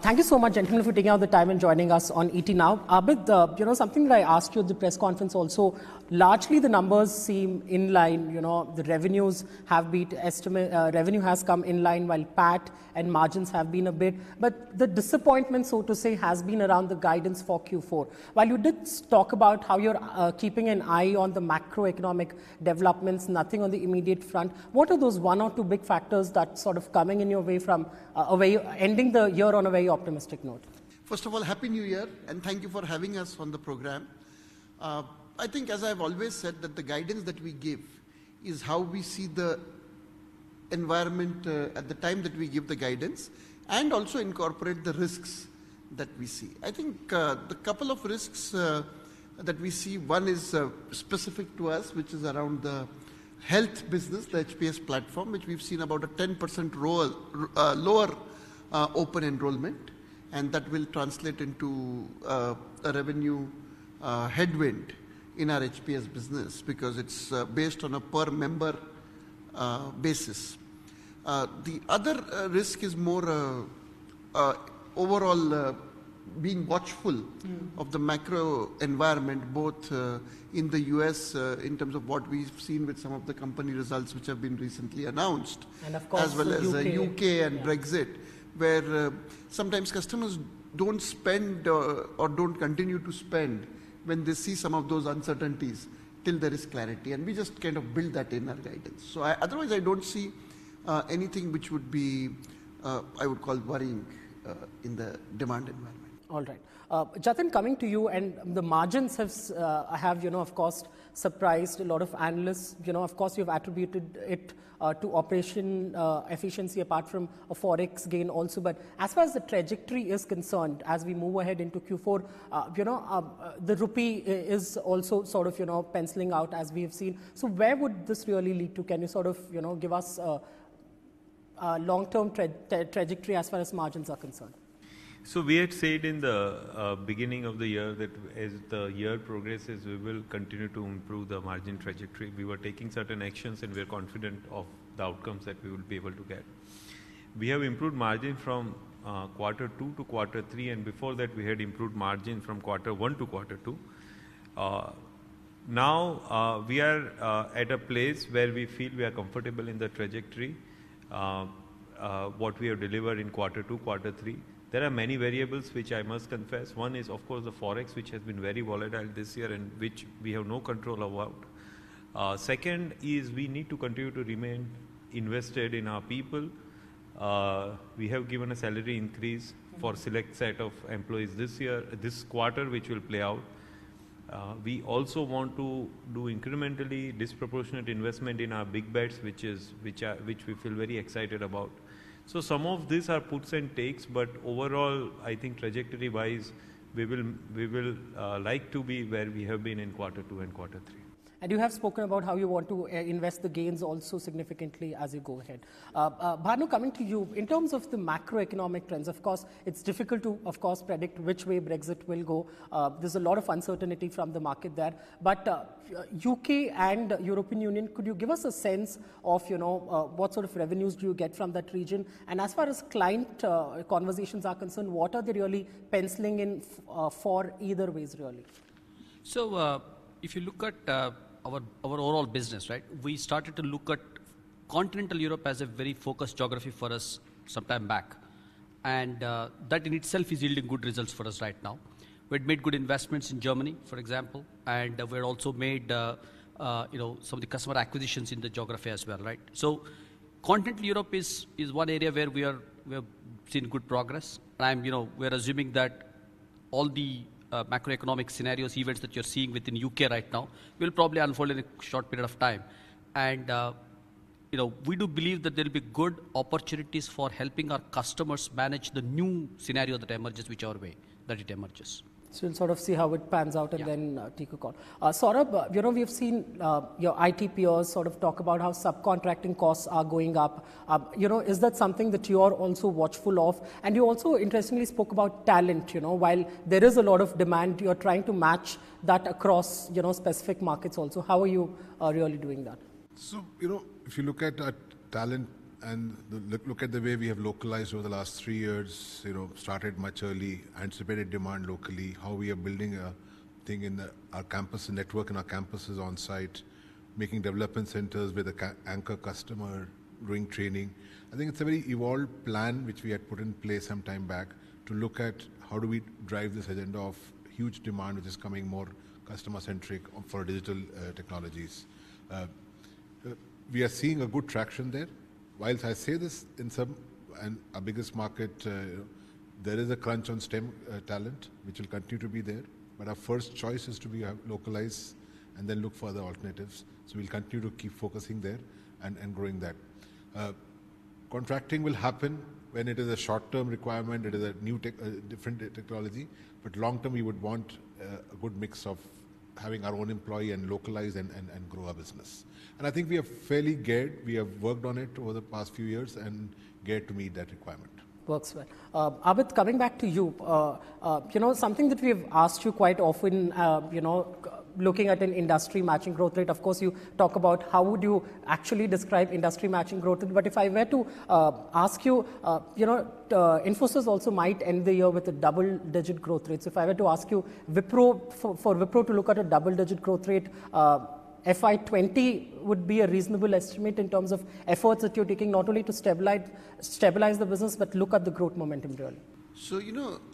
Thank you so much, gentlemen, for taking out the time and joining us on ET Now. Abid, something that I asked you at the press conference also, largely the numbers seem in line. The revenues have beat estimate, revenue has come in line while PAT and margins have been a bit. But the disappointment, so to say, has been around the guidance for Q4. While you did talk about how you're keeping an eye on the macroeconomic developments, nothing on the immediate front, what are those one or two big factors that sort of coming in your way from ending the year on a very optimistic note? First of all, Happy New Year, and thank you for having us on the program. I think, as I've always said, that the guidance that we give is how we see the environment at the time that we give the guidance, and also incorporate the risks that we see. I think the couple of risks that we see, one is specific to us, which is around the health business, the HPS platform, which we've seen about a 10% lower open enrollment, and that will translate into a revenue headwind in our HPS business because it's based on a per member basis. The other risk is more overall being watchful of the macro environment, both in the US in terms of what we've seen with some of the company results which have been recently announced, and of course, as well as UK and Brexit, where sometimes customers don't spend or don't continue to spend when they see some of those uncertainties till there is clarity, and we just kind of build that in our guidance. So otherwise I don't see anything which would be, I would call, worrying in the demand environment. All right. Jatin, coming to you, and the margins have of course, surprised a lot of analysts. Of course, you've attributed it to operation efficiency apart from a forex gain also. But as far as the trajectory is concerned, as we move ahead into Q4, the rupee is also sort of, penciling out as we have seen. So where would this really lead to? Can you sort of, give us a long-term trajectory as far as margins are concerned? So we had said in the beginning of the year that as the year progresses, we will continue to improve the margin trajectory. We were taking certain actions and we are confident of the outcomes that we will be able to get. We have improved margin from quarter 2 to quarter 3, and before that we had improved margin from quarter 1 to quarter 2. Now we are at a place where we feel we are comfortable in the trajectory, what we have delivered in quarter 2, quarter 3. There are many variables which I must confess. One is, of course, the forex, which has been very volatile this year and which we have no control about. Second is we need to continue to remain invested in our people. We have given a salary increase for select set of employees this quarter, which will play out. We also want to do incrementally disproportionate investment in our big bets, which we feel very excited about. So some of these are puts and takes, but overall, I think trajectory-wise, we will like to be where we have been in quarter 2 and quarter 3. And you have spoken about how you want to invest the gains also significantly as you go ahead. Bhanu, coming to you, in terms of the macroeconomic trends, of course, it's difficult to, of course, predict which way Brexit will go. There's a lot of uncertainty from the market there. But UK and European Union, could you give us a sense of, what sort of revenues do you get from that region? And as far as client conversations are concerned, what are they really penciling in for either ways, really? So if you look at our overall business, right, we started to look at continental Europe as a very focused geography for us some time back. And that in itself is yielding good results for us right now. We had made good investments in Germany, for example, and we had also made some of the customer acquisitions in the geography as well, right? So continental Europe is one area where we have seen good progress. We're assuming that all the macroeconomic scenarios, events that you're seeing within UK right now will probably unfold in a short period of time. And we do believe that there will be good opportunities for helping our customers manage the new scenario that emerges, whichever way that it emerges. So we'll sort of see how it pans out and then take a call. Saurabh, we've seen your IT peers sort of talk about how subcontracting costs are going up. Is that something that you are also watchful of? And you also interestingly spoke about talent. While there is a lot of demand, you're trying to match that across specific markets also. How are you really doing that? So if you look at our talent and look at the way we have localized over the last 3 years, started much early, anticipated demand locally, how we are building a thing in our campus network and our campuses on site, making development centers with an anchor customer, doing training. I think it's a very evolved plan which we had put in place some time back to look at how do we drive this agenda of huge demand which is coming more customer-centric for digital technologies. We are seeing a good traction there. Whilst I say this in and our biggest market, there is a crunch on STEM talent, which will continue to be there. But our first choice is to be localized and then look for other alternatives. So we'll continue to keep focusing there and growing that. Contracting will happen when it is a short-term requirement, it is a new different technology. But long-term, we would want a good mix of having our own employee and localize and grow our business. And I think we are fairly geared. We have worked on it over the past few years and geared to meet that requirement. Works well. Abid, coming back to you, something that we've asked you quite often, looking at an industry matching growth rate. Of course, you talk about how would you actually describe industry matching growth rate. But if I were to ask you, Infosys also might end the year with a double-digit growth rate. So if I were to ask you, for Wipro to look at a double-digit growth rate, FY20 would be a reasonable estimate in terms of efforts that you're taking not only to stabilize the business, but look at the growth momentum really. So,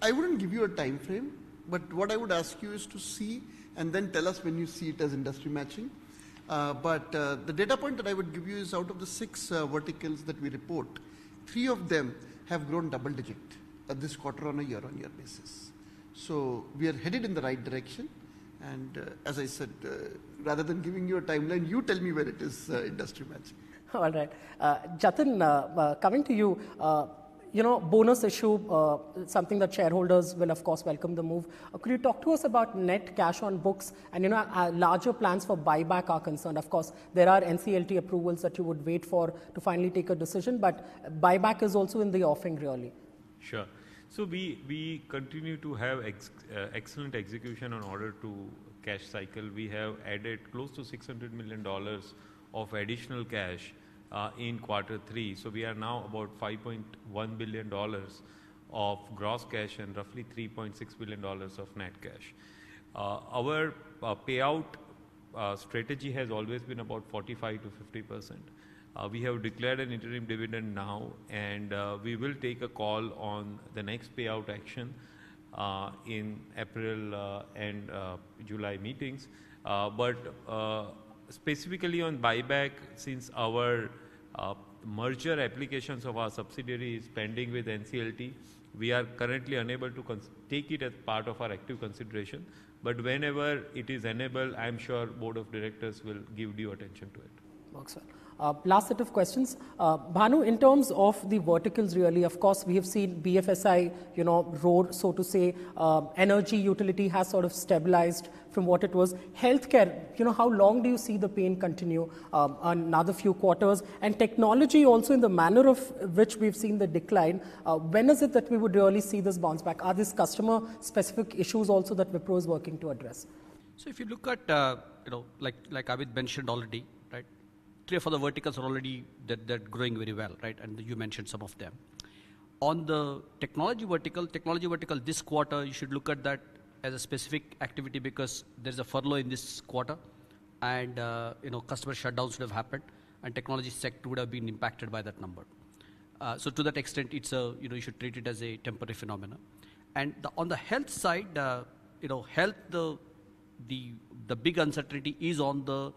I wouldn't give you a time frame, but what I would ask you is to see and then tell us when you see it as industry matching. But the data point that I would give you is out of the 6 verticals that we report, 3 of them have grown double digit this quarter on a year-on-year basis. So we are headed in the right direction. And as I said, rather than giving you a timeline, you tell me where it is industry matching. All right. Jatin, coming to you, bonus issue, something that shareholders will, of course, welcome the move. Could you talk to us about net cash on books and, larger plans for buyback are concerned? Of course, there are NCLT approvals that you would wait for to finally take a decision, but buyback is also in the offing, really. Sure. So we continue to have excellent execution on order to cash cycle. We have added close to $600 million of additional cash in Q3. So we are now about $5.1 billion of gross cash and roughly $3.6 billion of net cash. Our payout strategy has always been about 45 to 50%. We have declared an interim dividend now, and we will take a call on the next payout action in April and July meetings. But specifically on buyback, since our merger applications of our subsidiary is pending with NCLT, we are currently unable to take it as part of our active consideration. But whenever it is enabled, I'm sure Board of Directors will give due attention to it. Works well. Last set of questions. Bhanu, in terms of the verticals really, of course, we have seen BFSI, roar, so to say. Energy utility has sort of stabilized from what it was. Healthcare, how long do you see the pain continue? Another few quarters. And technology also in the manner of which we've seen the decline. When is it that we would really see this bounce back? Are these customer-specific issues also that Wipro is working to address? So if you look at, like Abid mentioned already, right? 3 or 4 verticals are already they're growing very well, right? And you mentioned some of them. On the technology vertical this quarter, you should look at that as a specific activity because there's a furlough in this quarter, and customer shutdowns would have happened, and technology sector would have been impacted by that number. So to that extent, it's you should treat it as a temporary phenomenon. And on the health side, health the big uncertainty is on the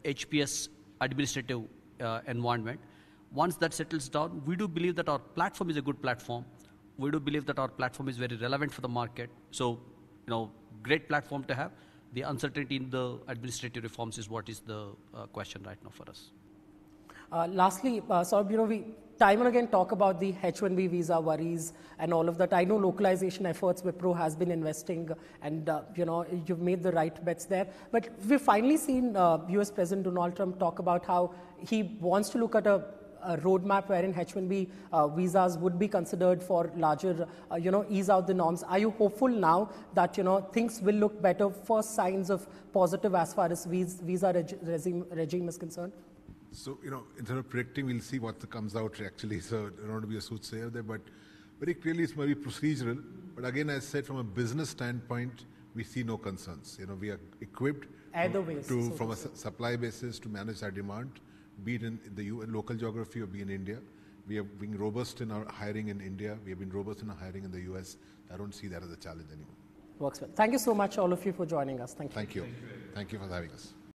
HPS administrative environment. Once that settles down, we do believe that our platform is a good platform. We do believe that our platform is very relevant for the market. So, great platform to have. The uncertainty in the administrative reforms is what is the question right now for us. Lastly, Saurabh, we time and again talk about the H-1B visa worries and all of that. I know localization efforts Wipro has been investing and, you've made the right bets there. But we've finally seen US President Donald Trump talk about how he wants to look at a roadmap wherein H-1B visas would be considered for larger, ease out the norms. Are you hopeful now that, things will look better, first signs of positive as far as visa regime is concerned? So, instead of predicting, we'll see what comes out actually. So, I don't want to be a soothsayer there, but very clearly it's very procedural. But again, as I said, from a business standpoint, we see no concerns. We are equipped from a supply basis to manage our demand, be it in the local geography or be in India. We have been robust in our hiring in India. We have been robust in our hiring in the US. I don't see that as a challenge anymore. Works well. Thank you so much, all of you, for joining us. Thank you. Thank you for having us.